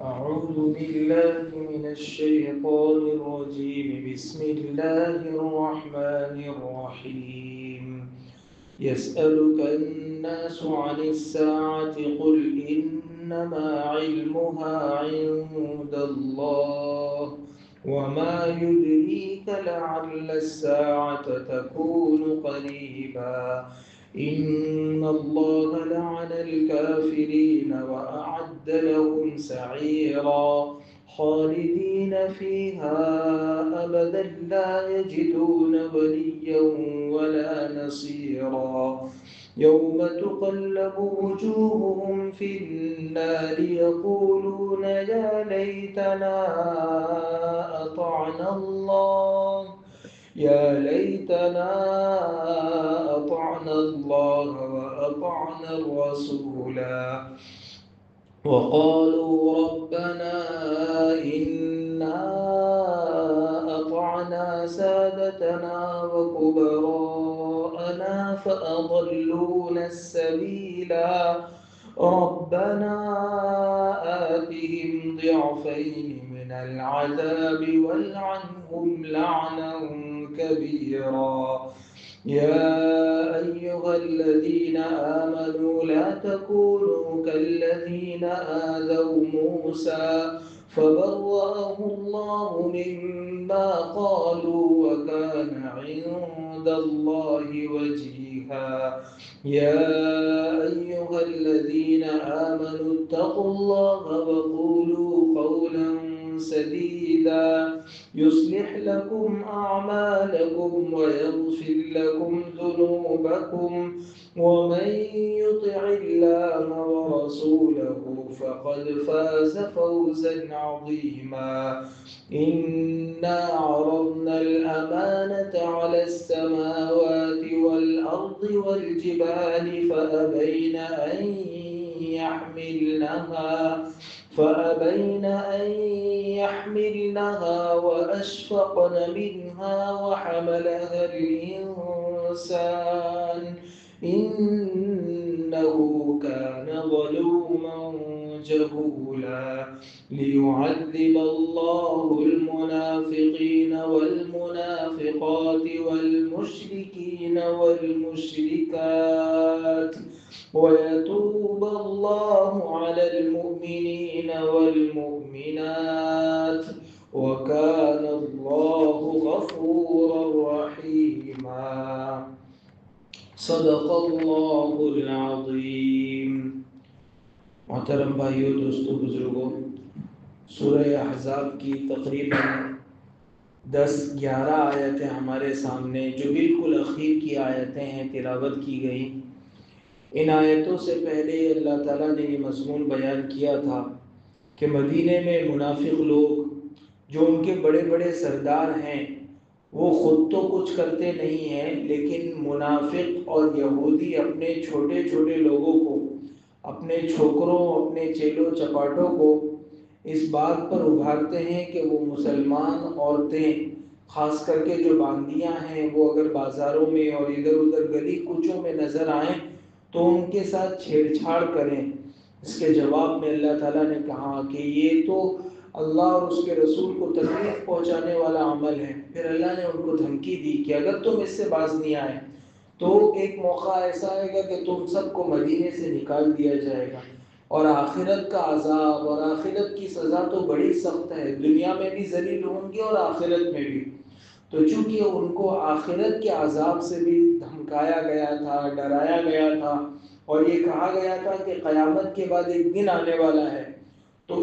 أعوذ بالله من الشيطان الرجيم. بسم الله الرحمن الرحيم. يسألك الناس عن الساعة قل إنما علمها عند الله وما يدريك لعل الساعة تكون قريبا. إن الله لعن الكافرين وأعد لهم سعيرا خالدين فيها أبدا لا يجدون وليا ولا نصيرا. يوم تقلب وجوههم في النار يقولون يا ليتنا أطعنا الله وأطعنا الرسولا. وقالوا ربنا إنا أطعنا سادتنا وكبراءنا فأضلونا السبيلا. ربنا آتهم ضعفين من العذاب والعنهم لعنا كبيرا. يا أيها الذين آمنوا لا تكونوا كالذين آذوا موسى فبرأه الله مما قالوا وكان عند الله وجيها. يا أيها الذين آمنوا اتقوا الله وقولوا قولا سديدا يصلح لكم أعمالكم ويغفر لكم ذنوبكم ومن يطع الله ورسوله فقد فاز فوزا عظيما. إنا عرضنا الأمانة على السماوات والأرض والجبال فأبين أن يحملنها وأشفقن منها وحملها الإنسان إنه كان ظلوما جهولا. ليعذب الله المنافقين والمنافقات والمشركين والمشركات ويتوب الله على المؤمنين والمؤمنات وكان الله غفورا رحيما. صدق اللہ العظیم. محترم بھائیو، دوستو، بزرگوں، سورہ احزاب کی تقریباً 10-11 آیتیں ہمارے سامنے جو بالکل اخیر کی آیتیں ہیں تلاوت کی گئی. ان آیتوں سے پہلے اللہ تعالیٰ نے یہ مضمون بیان کیا تھا کہ مدینے میں منافق لوگ جو ان کے بڑے بڑے سردار ہیں وہ خود تو کچھ کرتے نہیں ہیں، لیکن منافق اور یہودی اپنے چھوٹے چھوٹے لوگوں کو، اپنے چھوکروں، اپنے چیلوں چپاٹوں کو اس بات پر ابھارتے ہیں کہ وہ مسلمان عورتیں، خاص کر کے جو باندیاں ہیں، وہ اگر بازاروں میں اور ادھر ادھر گلی کوچوں میں نظر آئیں تو ان کے ساتھ چھیڑ چھاڑ کریں. اس کے جواب میں اللہ تعالیٰ نے کہا کہ یہ تو اللہ اور اس کے رسول کو تکلیف پہنچانے والا عمل ہے. پھر اللہ نے ان کو دھمکی دی کہ اگر تم اس سے باز نہیں آئے تو ایک موقع ایسا آئے گا کہ تم سب کو مدینے سے نکال دیا جائے گا، اور آخرت کا عذاب اور آخرت کی سزا تو بڑی سخت ہے. دنیا میں بھی ذلیل ہوں گے اور آخرت میں بھی. تو چونکہ ان کو آخرت کے عذاب سے بھی دھمکایا گیا تھا، ڈرایا گیا تھا، اور یہ کہا گیا تھا کہ قیامت کے بعد ایک دن آنے والا ہے، تو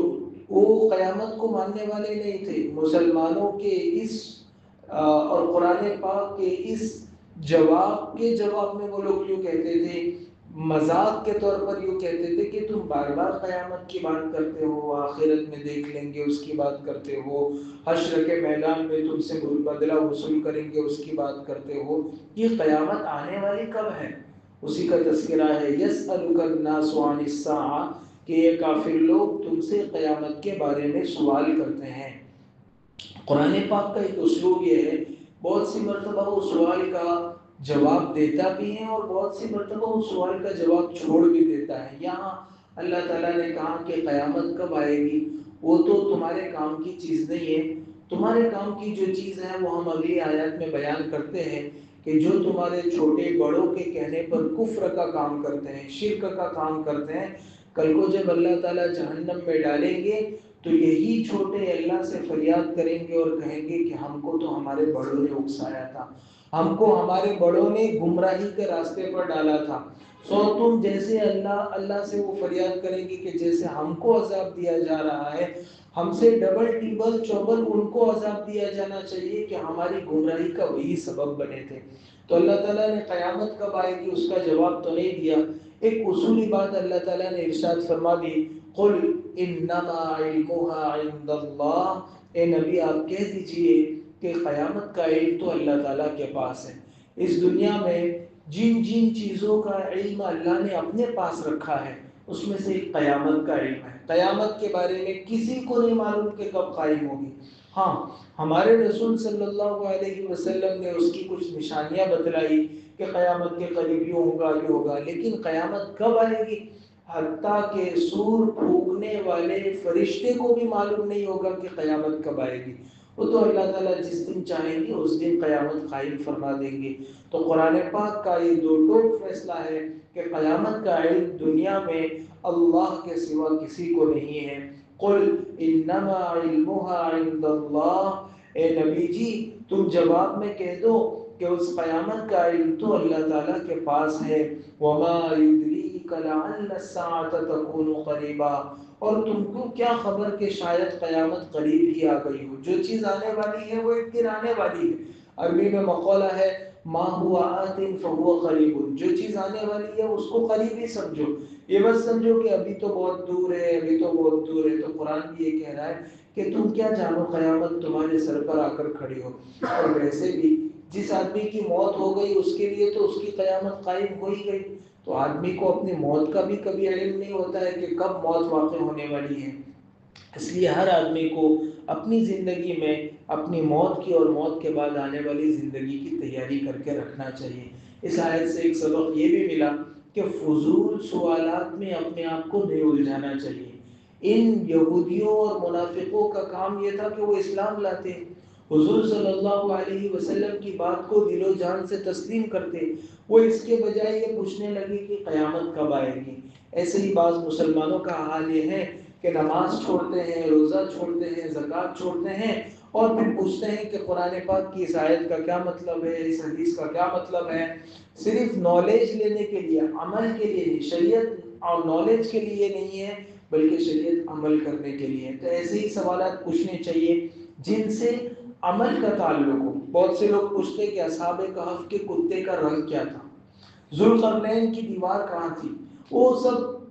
وہ قیامت کو ماننے والے نہیں تھے. مسلمانوں کے اس اور قرآن پاک کے اس جواب میں وہ لوگ یوں کہتے تھے، مذاق کے طور پر یوں کہتے تھے کہ تم بار بار قیامت کی بات کرتے ہو، آخرت میں دیکھ لیں گے اس کی بات کرتے ہو، حشر کے میدان میں تم سے بدلہ وصول کریں گے اس کی بات کرتے ہو. یہ قیامت آنے والی کب ہے اسی کا تذکرہ ہے. یسألک الناس عن الساعہ، کہ یہ کافر لوگ تم سے قیامت کے بارے میں سوال کرتے ہیں. قرآن پاک کا ایک اسلوب یہ ہے، بہت سی مرتبہ وہ سوال کا جواب دیتا بھی ہے اور بہت سی مرتبہ وہ سوال کا جواب چھوڑ بھی دیتا ہے. یہاں اللہ تعالیٰ نے کہا کہ قیامت کب آئے گی، وہ تو تمہارے کام کی چیز نہیں ہے، تمہارے کام کی جو چیز ہے وہ ہم اگلی آیات میں بیان کرتے ہیں کہ جو تمہارے چھوٹے بڑوں کے کہنے پر کفر کا کام کرتے ہیں، شرک کا کام کرتے ہیں، کل کو جب اللہ تعالیٰ جہنم میں ڈالیں گے تو یہی چھوٹے اللہ سے فریاد کریں گے اور کہیں گے کہ ہم کو تو ہمارے بڑوں نے اکسایا تھا، ہم کو ہمارے بڑوں نے گمراہی کے راستے پر ڈالا تھا، سو تم جیسے اللہ سے وہ فریاد کریں گے کہ جیسے ہم کو عذاب دیا جا رہا ہے، ہم سے ڈبل ٹیبل چوبل ان کو عذاب دیا جانا چاہیے کہ ہماری گمراہی کا وہی سبب بنے تھے۔ تو اللہ تعالیٰ نے قیامت کب آئے گی اس کا جواب تو نہیں دیا، ایک اصولی بات اللہ تعالیٰ نے ارشاد فرما دی، قل انما علمها عند اللہ، اے نبی آپ کہہ دیجئے کہ قیامت کا علم تو اللہ تعالیٰ کے پاس ہے۔ اس دنیا میں جن جن چیزوں کا علم اللہ نے اپنے پاس رکھا ہے اس میں سے ایک قیامت کا علم ہے۔ قیامت کے بارے میں کسی کو نہیں معلوم کہ کب قائم ہوگی، ہاں ہمارے رسول صلی اللہ علیہ وسلم نے اس کی کچھ نشانیاں بتلائی کہ قیامت کے قریب یہ ہوگا یہ ہوگا، لیکن قیامت کب آئے گی حتیٰ کہ سور پھونکنے والے فرشتے کو بھی معلوم نہیں ہوگا کہ قیامت کب آئے گی، وہ تو اللہ تعالیٰ جس دن چاہیں گے اس دن قیامت قائم فرما دیں گے۔ تو قرآن پاک کا یہ دو ٹوک فیصلہ ہے کہ قیامت کا علم دنیا میں اللہ کے سوا کسی کو نہیں ہے۔ قل انما علمها عند اللہ، اے نبی جی تم جواب میں کہہ دو کہ اس قیامت کا علم تو اللہ تعالیٰ کے پاس ہے۔ وما يدريك لعل الساعة تكون قريبا، اور تم کو کیا خبر کہ شاید قیامت قریب ہی آ گئی ہو، جو چیز آنے والی ہے وہ ایک دن آنے والی ہے۔ عربی میں مقولہ ہے ما هو آت فهو قریب، جو چیز آنے والی ہے اس کو قریب ہی سمجھو، یہ بس سمجھو کہ ابھی تو بہت دور ہے، ابھی تو بہت دور ہے۔ تو قرآن بھی یہ کہہ رہا ہے کہ تم کیا جانو قیامت تمہارے سر پر آ کر کھڑی ہو، اور ویسے بھی جس آدمی کی موت ہو گئی اس کے لیے تو اس کی قیامت قائم ہو ہی گئی، تو آدمی کو اپنی موت کا بھی کبھی علم نہیں ہوتا ہے کہ کب موت واقع ہونے والی ہے۔ اس لیے ہر آدمی کو اپنی زندگی میں اپنی موت کی اور موت کے بعد آنے والی زندگی کی تیاری کر کے رکھنا چاہیے۔ اس آیت سے ایک سبق یہ بھی ملا کہ فضول سوالات میں اپنے آپ کو نہیں الجھانا چاہیے۔ ان یہودیوں اور منافقوں کا کام یہ تھا کہ وہ اسلام لاتے، حضور صلی اللہ علیہ وسلم کی بات کو دل و جان سے تسلیم کرتے، وہ اس کے بجائے یہ پوچھنے لگے کہ قیامت کب آئے گی۔ ایسے ہی بعض مسلمانوں کا حال یہ ہے کہ نماز چھوڑتے ہیں، روزہ چھوڑتے ہیں، زکوٰۃ چھوڑتے ہیں، اور پھر پوچھتے ہیں کہ قرآن پاک کی اس آیت کا کیا مطلب ہے، اس حدیث کا کیا مطلب ہے۔ صرف نالج لینے کے لیے، عمل کے لیے نہیں، شریعت اور نالج کے لیے نہیں ہے بلکہ شریعت عمل کرنے کے لیے۔ تو ایسے ہی سوالات پوچھنے چاہیے جن سے عمل کا تعلق ہو۔ بہت سے لوگ پوچھتے کہ اصحاب کہف کے کتے کا رنگ کیا تھا، ذوالقرنین کی دیوار کہاں تھی،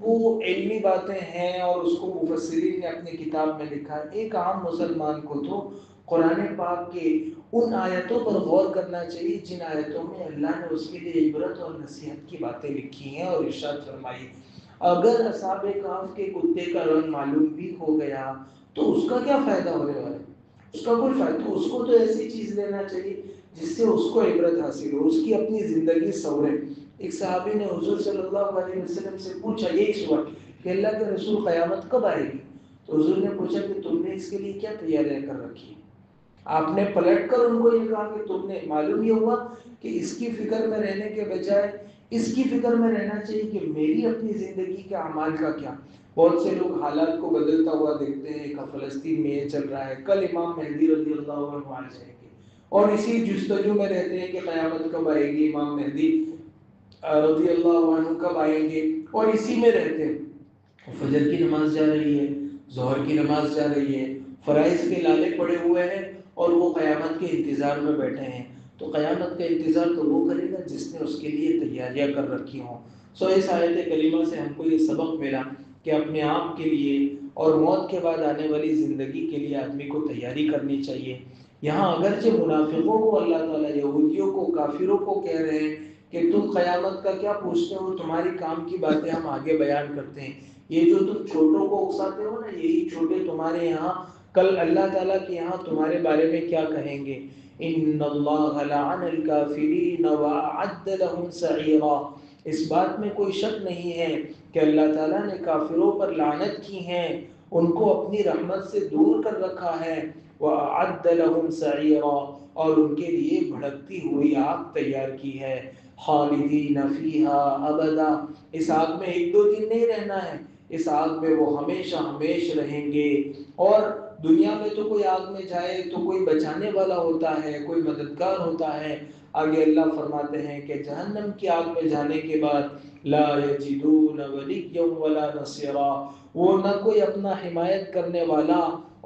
وہ علمی باتیں ہیں اور اس کو مفسرین نے اپنی کتاب میں لکھا ہے۔ ایک عام مسلمان کو تو قرآن پاک کے ان آیتوں پر غور کرنا چاہیے جن آیتوں میں اللہ نے اس کے لیے عبرت اور نصیحت کی باتیں لکھی ہیں اور ارشاد فرمائی۔ اگر اصحاب کہف کے کتے کا رنگ معلوم بھی ہو گیا تو اس کا کیا فائدہ ہونے والا ہے؟ اس کا کوئی فائدہ، تو اس کو تو ایسی چیز لینا چاہیے جس سے اس کو عبرت حاصل ہو، اس کی اپنی زندگی سنورے۔ ایک صحابی نے حضور صلی اللہ علیہ وسلم سے پوچھا یہی سوال کہ اللہ کے رسول قیامت کب آئے گی؟ تو حضور نے پوچھا کہ تم نے اس کے لیے کیا تیاریاں کر رکھی؟ آپ نے پلٹ کر ان کو یہ کہا کہ تم نے معلوم یہ ہوا کہ اس کی فکر میں رہنے کے بجائے اس کی فکر میں رہنا چاہیے کہ میری اپنی زندگی کے اعمال کا کیا۔ بہت سے لوگ حالات کو بدلتا ہوا دیکھتے ہیں کہ فلسطین میں یہ چل رہا ہے، کل امام مہدی رضی اللہ عنہ آ جائیں گے، اور اسی جستجو میں رہتے ہیں کہ قیامت کب آئے گی، امام مہدی رضی اللہ عنہ کب آئیں گے، اور اسی میں رہتے ہیں۔ فجر کی نماز جا رہی ہے، ظہر کی نماز جا رہی ہے، فرائض کے لالے پڑے ہوئے ہیں اور وہ قیامت کے انتظار میں بیٹھے ہیں۔ تو قیامت کا انتظار تو وہ کرے گا جس نے اس کے لیے تیاریاں کر رکھی ہوں۔ اس آیت کریمہ سے ہم کو یہ سبق ملا کہ اپنے آپ کے لیے اور موت کے بعد آنے والی زندگی کے لیے آدمی کو تیاری کرنی چاہیے۔ یہاں اگرچہ منافقوں کو اللہ تعالیٰ، یہودیوں کو، کافروں کو کہہ رہے ہیں کہ تم قیامت کا کیا پوچھتے ہو، تمہاری کام کی باتیں ہم آگے بیان کرتے ہیں۔ یہ جو تم چھوٹوں کو اکساتے ہو نا، یہی چھوٹے تمہارے یہاں کل اللہ تعالیٰ کے یہاں تمہارے بارے میں کیا کہیں گے۔ ان اللہ لعن الکافرین واعد لهم سعیرا، اس بات میں کوئی شک نہیں ہے کہ اللہ تعالیٰ نے کافروں پر لعنت کی ہیں، ان کو اپنی رحمت سے دور کر رکھا ہے، وَأَعَدَّ لَهُمْ سَعِيرًا، اور ان کے لیے بھڑکتی ہوئی آگ تیار کی ہے، خالدین فیہا ابدا، اس آگ میں ایک دو دن نہیں رہنا ہے، اس آگ میں وہ ہمیشہ ہمیش رہیں گے۔ اور دنیا میں تو کوئی آگ میں جائے تو کوئی بچانے والا ہوتا ہے، کوئی مددگار ہوتا ہے، آگے اللہ فرماتے ہیں کہ جہنم کی آگ میں جانے کے بعد لا یجدون ولیا ولا نصیرا، وہ نہ کوئی اپنا حمایت کرنے والا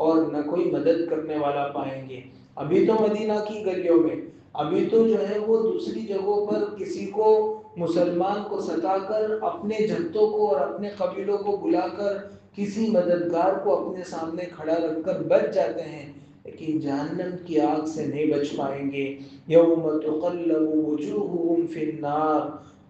اور نہ کوئی مدد کرنے والا پائیں گے۔ ابھی تو مدینہ کی گلیوں میں، ابھی تو جو ہے وہ دوسری جگہوں پر کسی کو مسلمان کو ستا کر اپنے جھنڈوں کو اور اپنے قبیلوں کو بلا کر کسی مددگار کو اپنے سامنے کھڑا رکھ کر بچ جاتے ہیں، لیکن جہنم کی آگ سے نہیں بچ پائیں گے۔ یوم تقلب وجوہہم فی النار،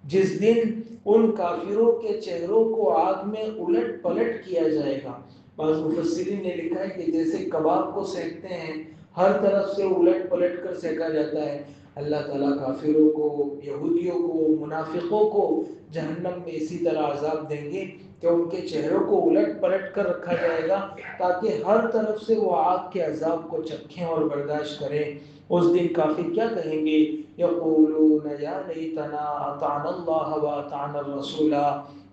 جس دن ان کافروں کے چہروں کو آگ میں الٹ پلٹ کیا جائے گا۔ بعض مفسرین نے لکھا ہے کہ جیسے کباب کو سینکتے ہیں، ہر طرف سے الٹ پلٹ کر سینکا جاتا ہے، اللہ تعالیٰ کافروں کو، یہودیوں کو، منافقوں کو جہنم میں اسی طرح عذاب دیں گے کہ ان کے چہروں کو الٹ پلٹ کر رکھا جائے گا تاکہ ہر طرف سے وہ آگ کے عذاب کو چکھیں اور برداشت کریں۔ اس دن کافر کیا کہیں گے؟ یقولون یا لیتنا اطعنا اللہ واطعنا الرسول،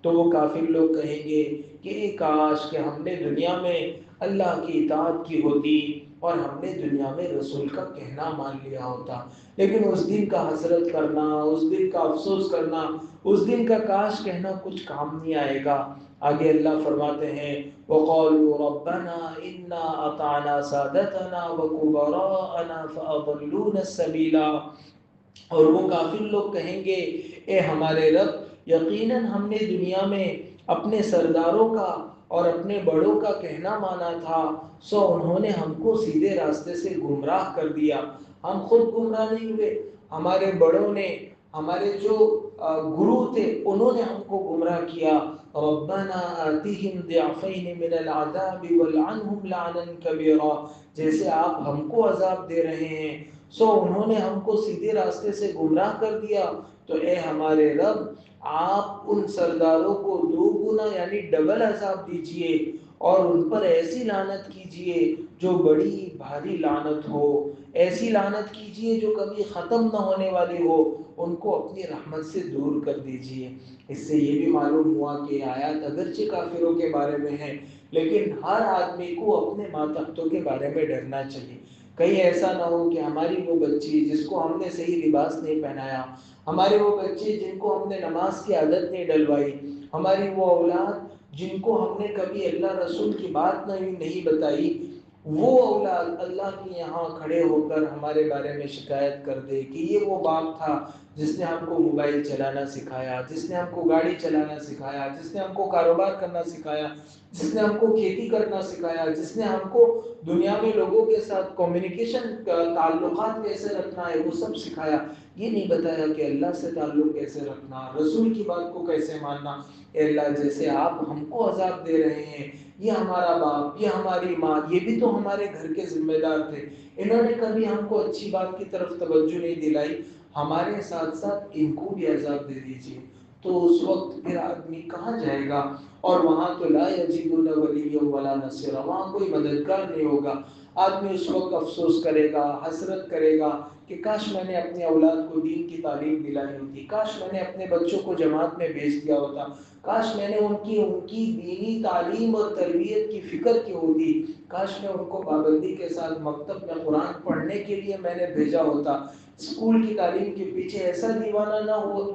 تو وہ کافر لوگ کہیں گے کہ کاش کہ ہم نے دنیا میں اللہ کی اطاعت کی ہوتی اور ہم نے دنیا میں رسول کا کہنا مان لیا ہوتا۔ لیکن اس دن کا حسرت کرنا، اس دن کا افسوس کرنا، اس دن کا کاش کہنا کچھ کام نہیں آئے گا۔ آگے اللہ فرماتے ہیں وَقَالُوا رَبَّنَا إِنَّا أَطَعْنَا سَادَتَنَا وَكُبَرَاءَنَا فَأَضَلُّونَا السَّبِيلَ، اور وہ کافر لوگ کہیں گے اے ہمارے رب، یقیناً ہم نے دنیا میں اپنے سرداروں کا اور اپنے بڑوں کا کہنا مانا تھا، سو انہوں نے ہم کو سیدھے راستے سے گمراہ کر دیا۔ ہم خود گمراہ نہیں ہوئے، ہمارے بڑوں نے، ہمارے جو گرو تھے انہوں نے ہم کو گمراہ کیا۔ ربنا آتِهِمْ ضِعْفَيْنِ مِنَ الْعَذَابِ وَالْعَنْهُمْ لَعْنًا كَبِيرًا، جیسے آپ ہم کو عذاب دے رہے ہیں سو انہوں نے ہم کو سیدھے راستے سے گمراہ کر دیا، تو اے ہمارے رب آپ ان سرداروں کو دو گنا یعنی ڈبل عذاب دیجئے اور ان پر ایسی لعنت کیجئے جو بڑی بھاری لعنت ہو، ایسی لعنت کیجئے جو کبھی ختم نہ ہونے والی ہو، ان کو اپنی رحمت سے دور کر دیجئے۔ اس سے یہ بھی معلوم ہوا کہ آیات اگرچہ کافروں کے بارے میں ہے لیکن ہر آدمی کو اپنے ماتحتوں کے بارے میں ڈرنا چاہیے۔ کہیں ایسا نہ ہو کہ ہماری وہ بچی جس کو ہم نے صحیح لباس نہیں پہنایا، ہمارے وہ بچے جن کو ہم نے نماز کی عادت نہیں ڈلوائی، ہماری وہ اولاد جن کو ہم نے کبھی اللہ رسول کی بات نہیں بتائی، وہ اولاد اللہ کے یہاں کھڑے ہو کر ہمارے بارے میں شکایت کر دے کہ یہ وہ باپ تھا جس نے ہم کو موبائل چلانا سکھایا، جس نے ہم کو گاڑی چلانا سکھایا، جس نے ہم کو کاروبار کرنا سکھایا، جس نے ہم کو کھیتی کرنا سکھایا، جس نے ہم کو دنیا میں لوگوں کے ساتھ کمیونیکیشن تعلقات کیسے رکھنا ہے وہ سب سکھایا، یہ نہیں بتایا کہ اللہ سے تعلق کیسے رکھنا، رسول کی بات کو کیسے ماننا۔ اے اللہ جیسے آپ ہم کو عذاب دے رہے ہیں، یہ ہمارا باپ، یہ ہماری ماں، یہ بھی تو ہمارے گھر کے ذمہ دار تھے، انہوں نے کبھی ہم کو اچھی بات کی طرف توجہ نہیں دلائی، ہمارے ساتھ ساتھ ان کو بھی عذاب دے دیجیے۔ تو اس وقت پھر آدمی کہاں جائے گا؟ اور وہاں تو لا یجدون ولیا ولا نصیرا، وہاں کوئی مددگار نہیں ہوگا۔ آدمی اس وقت افسوس کرے گا، حسرت کرے گا کہ کاش میں نے اپنے اولاد کو دین کی تعلیم دلائی ہوتی، کاش میں نے اپنے بچوں کو جماعت میں بھیج دیا ہوتا، کاش میں نے ان کی دینی تعلیم اور تربیت کی فکر کی ہوتی، کاش میں ان کو پابندی کے ساتھ مکتب میں قرآن پڑھنے کے لیے میں نے بھیجا ہوتا، اسکول کی تعلیم کے پیچھے ایسا دیوانہ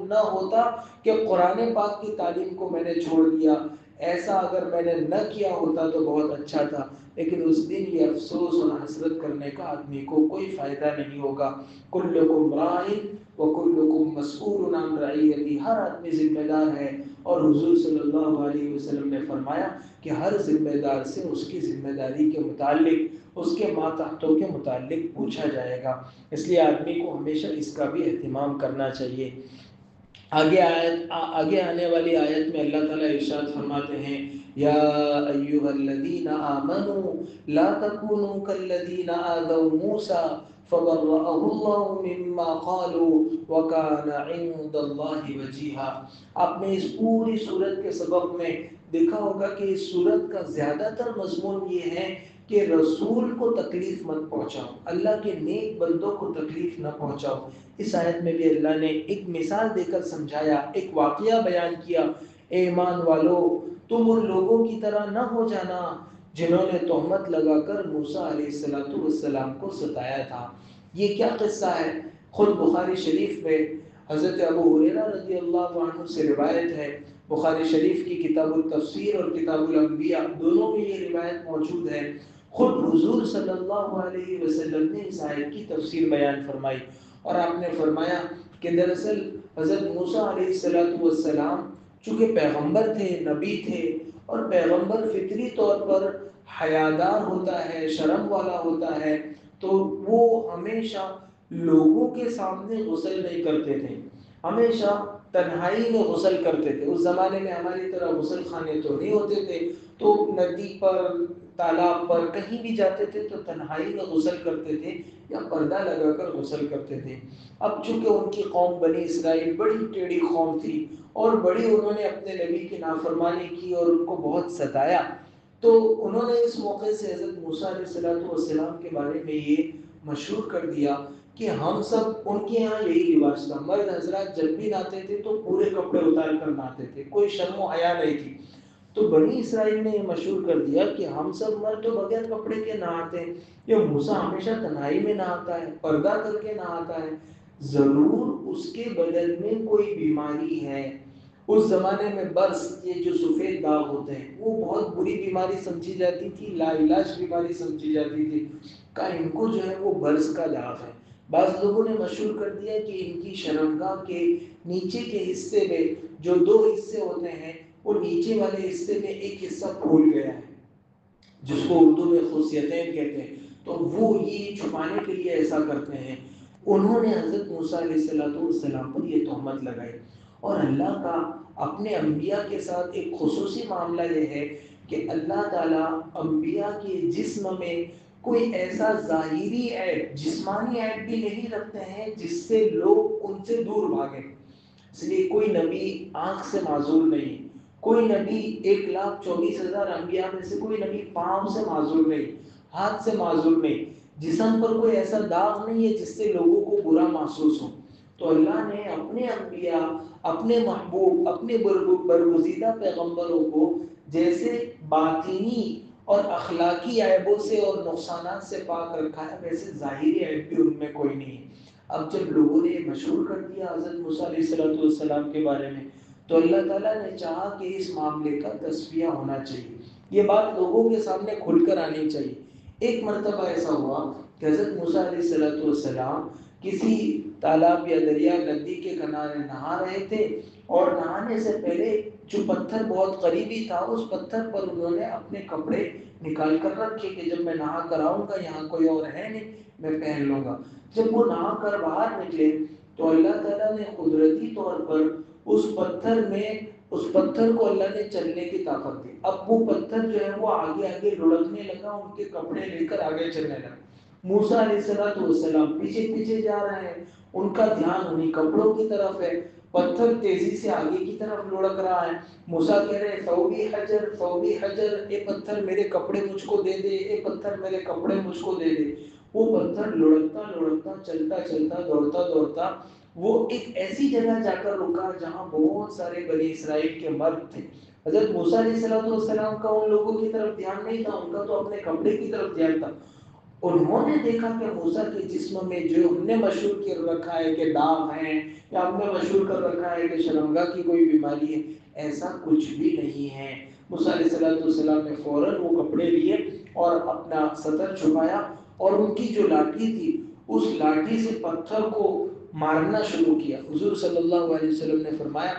نہ ہوتا کہ قرآن پاک کی تعلیم کو میں نے چھوڑ دیا، ایسا اگر میں نے نہ کیا ہوتا تو بہت اچھا تھا۔ لیکن اس دن یہ افسوس اور حسرت کرنے کا آدمی کو کوئی فائدہ نہیں ہوگا۔ کلکم راع وکلکم مسئول عن رعیتہ، ہر آدمی ذمہ دار ہے، اور حضور صلی اللہ علیہ وسلم نے فرمایا کہ ہر ذمہ دار سے اس کی ذمہ داری کے متعلق، اس کے ماتحتوں کے متعلق پوچھا جائے گا۔ اس لیے آدمی کو ہمیشہ اس کا بھی اہتمام کرنا چاہیے۔ آگے آنے والی آیت میں اللہ تعالیٰ ارشاد فرماتے ہیں یا ایھا الذین آمنوا لا تکونوا کالذین آذوا موسیٰ فبرأہ اللہ مما قالوا وکان عند اللہ وجیہا۔ آپ نے اس پوری سورت کے سبق میں دیکھا ہوگا کہ اس سورت کا زیادہ تر مضمون یہ ہے کہ رسول کو تکلیف مت پہنچاؤ، اللہ کے نیک بندوں کو تکلیف نہ پہنچاؤ۔ اس آیت میں بھی اللہ نے ایک مثال دے کر سمجھایا، ایک واقعہ بیان کیا، اے ایمان والو تم ان لوگوں کی طرح نہ ہو جانا جنہوں نے تہمت لگا کر موسیٰ علیہ السلام کو ستایا تھا۔ یہ کیا قصہ ہے؟ خود بخاری شریف میں حضرت ابو ہریرہ رضی اللہ عنہ سے روایت ہے۔ بخاری شریف کی کتاب التفسیر اور کتاب الانبیاء دونوں میں یہ روایت موجود ہے۔ خود حضور صلی اللہ علیہ وسلم نے اس آیت کی تفسیر بیان فرمائی اور آپ نے فرمایا کہ دراصل حضرت موسیٰ علیہ السلام چونکہ پیغمبر تھے، نبی تھے، اور پیغمبر فطری طور پر حیادار ہوتا ہے، شرم والا ہوتا ہے، تو وہ ہمیشہ لوگوں کے سامنے غسل نہیں کرتے تھے، ہمیشہ تنہائی میں غسل کرتے تھے۔ اس زمانے میں ہماری طرح غسل خانے تو نہیں ہوتے تھے، تو ندی پر، تالاب پر کہیں بھی جاتے تھے تو تنہائی میں غسل کرتے تھے یا پردہ لگا کر غسل کرتے تھے۔ اب چونکہ ان کی قوم بنی اسرائیل بڑی ٹیڑھی قوم تھی اور بڑی انہوں نے اپنے نبی کی نافرمانی کی اور ان کو بہت ستایا، تو انہوں نے اس موقع سے حضرت موسیٰ علیہ السلام کے بارے میں یہ مشہور کر دیا کہ ہم سب، ان کے یہاں یہی رواج تھا، مرد حضرات جب بھی نہاتے تھے تو پورے کپڑے اتار کر نہاتے تھے، کوئی شرم و حیا نہیں تھی۔ تو بنی اسرائیل نے یہ مشہور کر دیا کہ ہم سب مرد تو بغیر کپڑے کے نہاتے ہیں، یہ موسیٰ ہمیشہ تنہائی میں نہاتا ہے، پردہ کر کے نہاتا ہے، ضرور اس کے بدن میں کوئی بیماری ہے۔ اس زمانے میں برس، یہ جو سفید داغ ہوتے ہیں، وہ بہت بری بیماری سمجھی جاتی تھی، لا علاج بیماری سمجھی جاتی تھی، کہ ان کو جو ہے وہ برس کا داغ ہے۔ بعض لوگوں نے مشہور کر دیا کہ ان کی شرمگاہ کے نیچے کے حصے میں جو دو حصے ہوتے ہیں، وہ نیچے والے حصے میں ایک حصہ پھول گیا ہے، جس کو اردو میں خصیتین کہتے ہیں، تو وہ یہ چھپانے کے لیے ایسا کرتے ہیں۔ انہوں نے حضرت موسیٰ علیہ السلام پر یہ تہمت لگائی، اور اللہ کا اپنے انبیاء کے ساتھ ایک خصوصی معاملہ یہ ہے کہ اللہ تعالیٰ انبیاء کے جسم میں کوئی ایسا ظاہری عیب، جسمانی عیب بھی نہیں رکھتے ہیں جس سے لوگ ان سے دور بھاگیں۔ اس لیے کوئی نبی آنکھ سے معذور نہیں، کوئی نبی 1,24,000 انبیاء میں سے کوئی نبی پاؤں سے معذور نہیں، ہاتھ سے معذور نہیں، جسم پر کوئی ایسا داغ نہیں ہے جس سے لوگوں کو برا محسوس ہو۔ تو اللہ نے اپنے انبیاء، اپنے محبوب، اپنے برگزیدہ پیغمبروں کو جیسے باطنی اور اخلاقی عیبوں سے اور نقصانات سے پاک رکھا ہے، ویسے ظاہری عیب بھی ان میں کوئی نہیں ہے۔ اب جب لوگوں نے مشہور کر دیا حضرت موسیٰ علیہ السلام کے بارے میں، تو اللہ تعالیٰ نے چاہا کہ اس معاملے کا تصفیہ ہونا چاہیے، یہ بات لوگوں کے سامنے کھل کر آنی چاہیے۔ ایک مرتبہ ایسا ہوا کہ حضرت موسیٰ علیہ السلام کسی تالاب یا دریا ندی کے کنارے نہا رہے تھے، اور نہانے سے پہلے جو پتھر بہت قریبی تھا، اس پتھر پر انہوں نے اپنے کپڑے نکال کر رکھے کہ جب میں نہا کر آؤں گا یہاں کوئی اور ہے نہیں، میں پہن لوں گا۔ جب وہ نہا کر باہر نکلے تو اللہ تعالیٰ نے قدرتی طور پر اس پتھر کو اللہ نے چلنے کی طاقت دی۔ اب وہ پتھر جو ہے وہ آگے آگے لڑکنے لگا، ان کے کپڑے لے کر آگے چلنے لگا۔ موسیٰ علیہ السلام پیچھے پیچھے جا رہے ہیں، ان کا دھیان انہیں کپڑوں کی طرف ہے، پتھر تیزی سے آگے کی طرف لڑک رہا ہے۔ موسیٰ کہہ رہے ثوبی حجر ثوبی حجر، اے پتھر میرے کپڑے مجھ کو دے دے، اے پتھر میرے کپڑے مجھ کو دے دے۔ وہ پتھر لڑکتا لڑکتا، چلتا چلتا، دوڑتا دوڑتا، وہ ایک ایسی جگہ جا کر رکا جہاں بہت سارے بنی اسرائیل کے مرد تھے۔ حضرت موسیٰ علیہ السلام کا ان لوگوں کی طرف دھیان نہیں تھا، ان کا تو اپنے کپڑے کی طرف دھیان تھا۔ انہوں نے دیکھا کہ موسیٰ کے جسم میں جو ہم نے مشہور کر رکھا ہے کہ داغ ہیں، یا ہم نے مشہور کر رکھا ہے کہ شرمگاہ کی کوئی بیماری ہے، ایسا کچھ بھی نہیں ہے۔ موسیٰ علیہ السلام نے فوراً وہ کپڑے لیے اور اپنا سطر چھپایا، اور ان کی جو لاٹھی تھی اس لاٹھی سے پتھر کو مارنا شروع کیا۔ حضور صلی اللہ علیہ وسلم نے فرمایا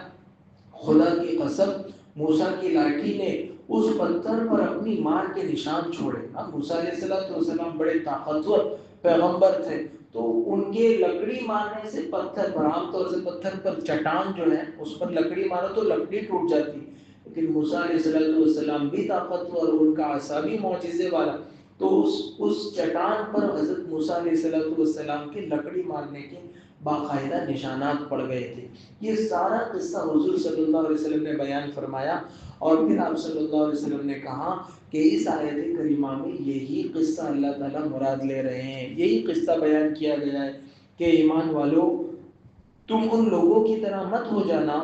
خدا کی قسم، موسیٰ کی لاٹھی نے اس پتھر پر اپنی مار کے نشان چھوڑے۔ موسیٰ علیہ السلام بڑے طاقتور پیغمبر تھے، تو ان کے لکڑی مارنے سے پتھر پر، عام طور سے پتھر پر چٹان جو ہے اس پر لکڑی مارو تو لکڑی ٹوٹ جاتی، لیکن موسیٰ علیہ السلام بھی طاقتور، ان کا عصا بھی معجزے والا، تو اس چٹان پر حضرت موسیٰ علیہ السلام کی لکڑی مارنے کے باقاعدہ نشانات پڑ گئے تھے۔ یہ سارا قصہ حضور صلی اللہ علیہ وسلم نے بیان فرمایا، اور پھر آپ صلی اللہ علیہ وسلم نے کہا کہ اس آیت کریمہ میں یہی قصہ اللہ تعالیٰ مراد لے رہے ہیں، یہی قصہ بیان کیا گیا ہے کہ ایمان والو تم ان لوگوں کی طرح مت ہو جانا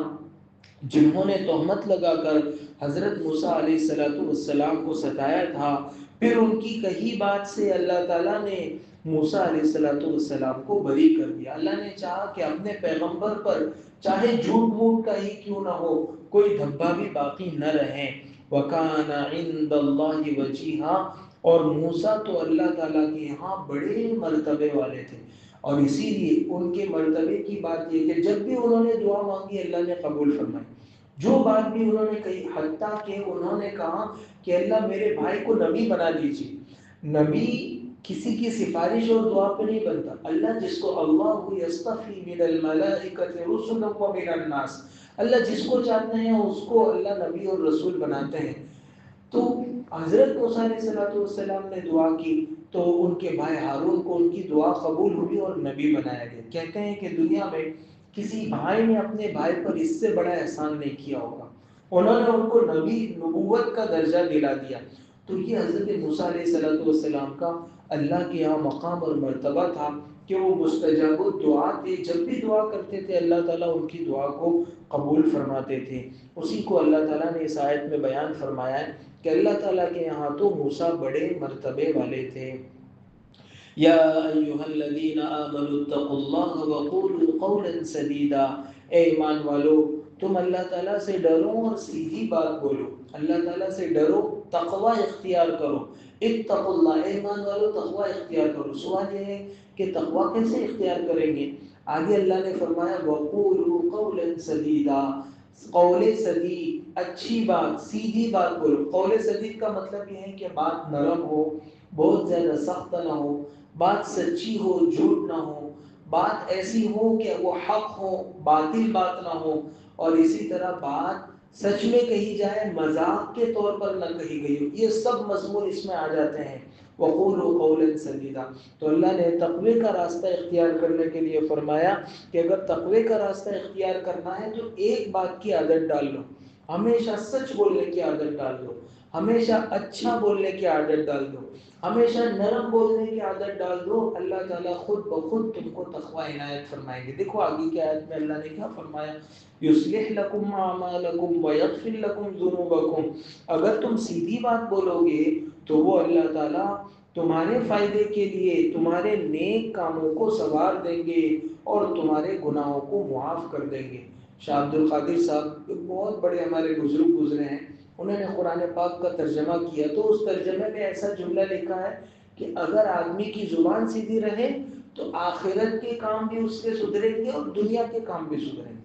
جنہوں نے تہمت لگا کر حضرت موسیٰ علیہ السلام کو ستایا تھا، پھر ان کی کہی بات سے اللہ تعالیٰ نے موسیٰ علیہ السلام کو بری کر دیا۔ اللہ نے چاہا کہ اپنے پیغمبر پر چاہے جھوٹ موٹ کا ہی کیوں نہ ہو کوئی دھبا بھی باقی نہ رہے۔ وَكَانَ عِندَ اللَّهِ وَجِيهًا، اور موسیٰ تو اللہ تعالیٰ کے یہاں بڑے مرتبے والے تھے، اور اسی لیے ان کے مرتبے کی بات یہ کہ جب بھی انہوں نے دعا مانگی اللہ نے قبول فرمائی، جو بات بھی انہوں نے کہی، حتیٰ کہ انہوں نے کہا کہ اللہ میرے بھائی کو نبی بنا دیجیے۔ نبی کسی کی سفارش اور دعا پہ نہیں بنتا، اللہ جس کو اللہ یصطفی من الملائکۃ رسلا ومن الناس، اللہ جس کو چاہتے ہیں اس کو اللہ نبی اور رسول بناتے ہیں۔ تو حضرت موسیٰ علیہ السلام نے دعا کی تو ان کے بھائی ہارون کو ان کی دعا قبول ہوئی اور نبی بنایا گیا۔ کہتے ہیں کہ دنیا میں کسی بھائی نے اپنے بھائی پر اس سے بڑا احسان نہیں کیا ہوگا، انہوں نے ان کو نبی نبوت کا درجہ دلا دیا۔ تو یہ حضرت موسیٰ علیہ السلام کا اللہ کے یہاں مقام اور مرتبہ تھا کہ وہ مستجاب الدعا تھے، جب بھی دعا کرتے تھے اللہ تعالیٰ ان کی دعا کو قبول فرماتے تھے۔ اسی کو اللہ تعالیٰ نے اس آیت میں بیان فرمایا ہے کہ اللہ تعالیٰ کے یہاں تو موسیٰ بڑے مرتبے والے تھے۔ یا ایھا الذین آمنوا اتقوا اللہ وقولوا قولا سدیدا، اے ایمان والو تم اللہ تعالیٰ سے ڈرو اور سیدھی بات بولو، اللہ تعالیٰ سے ڈرو، تقوی اختیار کرو۔ اتقوا اللہ، اے ایمان والو تقوی اختیار کرو۔ سوال یہ ہے کہ تقوی کیسے اختیار کریں گے؟ آگے اللہ نے فرمایا وقولوا قولا سدیدا، قول سدید، اچھی بات، سیدھی بات بولو۔ قول سدید کا مطلب یہ ہے کہ بات نرم ہو، بہت زیادہ سخت نہ ہو، بات سچی ہو، جھوٹ نہ ہو، بات ایسی ہو کہ وہ حق ہو، باطل بات نہ ہو، اور اسی طرح بات سچ میں کہی جائے، مذاق کے طور پر نہ کہی گئی ہو۔ یہ سب مضمون اس میں آ جاتے ہیں وقولوا قولا سدیدا۔ تو اللہ نے تقوی کا راستہ اختیار کرنے کے لیے فرمایا کہ اگر تقوی کا راستہ اختیار کرنا ہے تو ایک بات کی عادت ڈال لو، ہمیشہ سچ بولنے کی عادت ڈال دو، ہمیشہ اچھا بولنے کی عادت ڈال دو، ہمیشہ نرم بولنے کی عادت ڈال دو، اللہ تعالیٰ خود بخود تم کو تقوی عنایت فرمائیں گے۔ دیکھو آگے کی آیت میں اللہ نے کیا فرمایا، یصلح لکم اعمالکم ویغفر لکم ذنوبکم، اگر تم سیدھی بات بولو گے تو وہ اللہ تعالیٰ تمہارے فائدے کے لیے تمہارے نیک کاموں کو سنوار دیں گے اور تمہارے گناہوں کو معاف کر دیں گے۔ شاہ عبد القادر صاحب بہت بڑے ہمارے بزرگ گزرے ہیں، انہوں نے قرآن پاک کا ترجمہ کیا تو اس ترجمے میں ایسا جملہ لکھا ہے کہ اگر آدمی کی زبان سیدھی رہے تو آخرت کے کام بھی اس کے سدھریں گے اور دنیا کے کام بھی سدھریں گے۔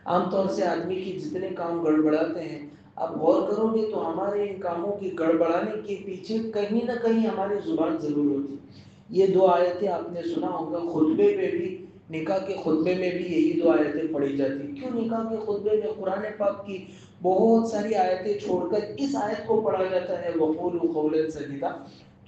عام طور سے آدمی کی جتنے کام گڑبڑاتے ہیں، آپ غور کرو گے تو ہمارے ان کاموں کی گڑبڑانے کے پیچھے کہیں نہ کہیں ہماری زبان ضرور ہوتی۔ یہ دو آیتیں آپ نے سنا ہوگا، خطبے پہ بھی، نکاح کے خطبے میں بھی یہی دو آیتیں پڑھی جاتی۔ کیوں نکاح کے خطبے میں قرآن پاک کی بہت ساری آیتیں چھوڑ کر اس آیت کو پڑھا جاتا ہے وقولوا قولا سدیدا؟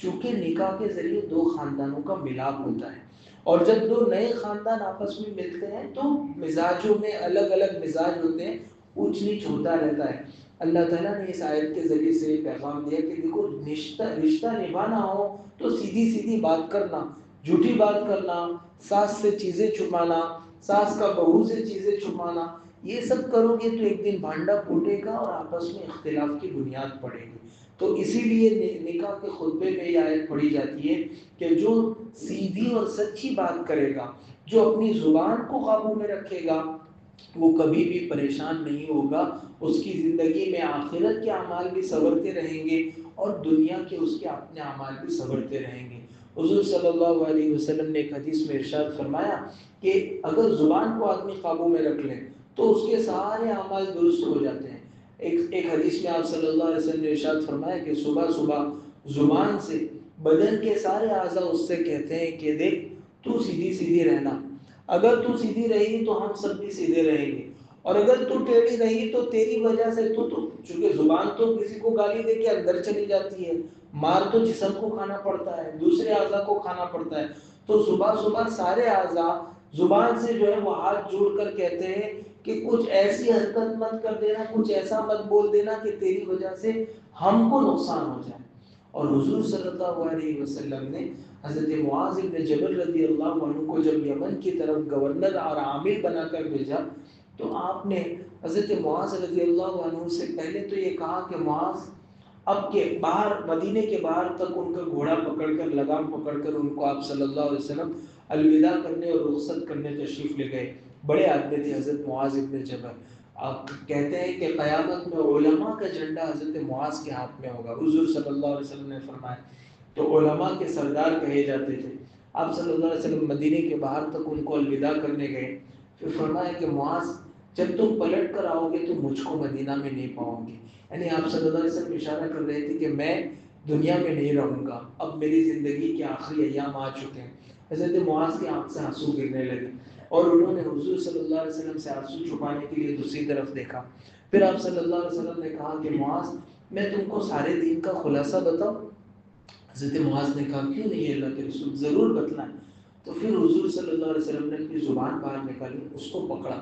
چونکہ نکاح کے ذریعے دو خاندانوں کا ملاپ ہوتا ہے، اور جب دو نئے خاندان آپس میں ملتے ہیں تو مزاجوں میں الگ الگ مزاج ہوتے ہیں، اونچ نیچ ہوتا رہتا ہے۔ اللہ تعالیٰ نے اس آیت کے ذریعے سے پیغام دیا کہ دیکھو رشتہ نبھانا ہو تو سیدھی سیدھی بات کرنا، جھوٹی بات کرنا، ساس سے چیزیں چھپانا، ساس کا بہو سے چیزیں چھپانا، یہ سب کرو گے تو ایک دن بھانڈا پھوٹے گا اور آپس میں اختلاف کی بنیاد پڑے گی۔ تو اسی لیے نکاح کے خطبے میں یہ آیت پڑھی جاتی ہے کہ جو سیدھی اور سچی بات کرے گا، جو اپنی زبان کو قابو میں رکھے گا، وہ کبھی بھی پریشان نہیں ہوگا، اس کی زندگی میں آخرت کے اعمال بھی سنورتے رہیں گے اور دنیا کے اس کے اپنے اعمال بھی سنورتے رہیں گے۔ حضور صلی اللہ علیہ وسلم نے ایک حدیث میں ارشاد فرمایا کہ اگر زبان کو آدمی قابو میں رکھ لے تو اس کے سارے اعمال درست ہو جاتے ہیں۔ ایک حدیث میں آپ صلی اللہ علیہ وسلم نے ارشاد فرمایا کہ صبح صبح زبان سے بدن کے سارے اعضاء اس سے کہتے ہیں کہ دیکھ تو سیدھی سیدھی رہنا، اگر تو سیدھی رہی تو ہم سب بھی سیدھے رہیں گے، اور اگر تو ٹیڑھی رہی تو تیری وجہ سے تو چونکہ زبان تو کسی کو گالی دے کے اندر چلی جاتی ہے، مار تو جسم کو کھانا پڑتا ہے، دوسرے اعضاء کو کھانا پڑتا ہے، تو صبح صبح سارے اعضاء زبان سے جو ہے وہ ہاتھ جوڑ کر کہتے ہیں کہ کچھ ایسی حرکت مت کر دینا، کچھ ایسا مت بول دینا کہ تیری وجہ سے ہم کو نقصان ہو جائے۔ اور حضور صلی اللہ علیہ وسلم نے حضرت معاذ بن جبل رضی اللہ عنہ کو جب یمن کی طرف گورنر اور عامل بنا کر بھیجا تو آپ نے حضرت معاذ رضی اللہ عنہ سے پہلے تو یہ کہا کہ معاذ اب کے باہر مدینے کے باہر تک ان کا گھوڑا پکڑ کر لگام پکڑ کر ان کو آپ صلی اللہ علیہ وسلم الوداع کرنے اور رخصت کرنے تشریف لے گئے۔ بڑے آدمی تھے حضرت معاذ ابن جبل، آپ کہتے ہیں کہ قیامت میں علماء کا جھنڈا حضرت معاذ کے ہاتھ میں ہوگا، حضور صلی اللہ علیہ وسلم نے فرمایا، تو علماء کے سردار کہے جاتے تھے۔ آپ صلی اللہ علیہ وسلم مدینے کے باہر تک ان کو الوداع کرنے گئے، پھر فرمایا کہ معاذ جب تم پلٹ کر آؤ گے تو مجھ کو مدینہ میں نہیں پاؤ گے، یعنی آپ صلی اللہ علیہ وسلم اشارہ کر رہے تھے کہ میں دنیا میں نہیں رہوں گا، اب میری زندگی کے آخری ایام آ چکے ہیں۔ حضرت معاذ کی آنکھ سے آنسو گرنے لگے اور انہوں نے حضور صلی اللہ علیہ وسلم سے آنسو چھپانے کے لیے دوسری طرف دیکھا۔ پھر آپ صلی اللہ علیہ وسلم نے کہا کہ معاذ میں تم کو سارے دین کا خلاصہ بتاؤں؟ حضرت معاذ نے کہا کیوں نہیں اللہ کے رسول، ضرور بتلائیں۔ تو پھر حضور صلی اللہ علیہ وسلم نے اپنی زبان باہر نکالی، اس کو پکڑا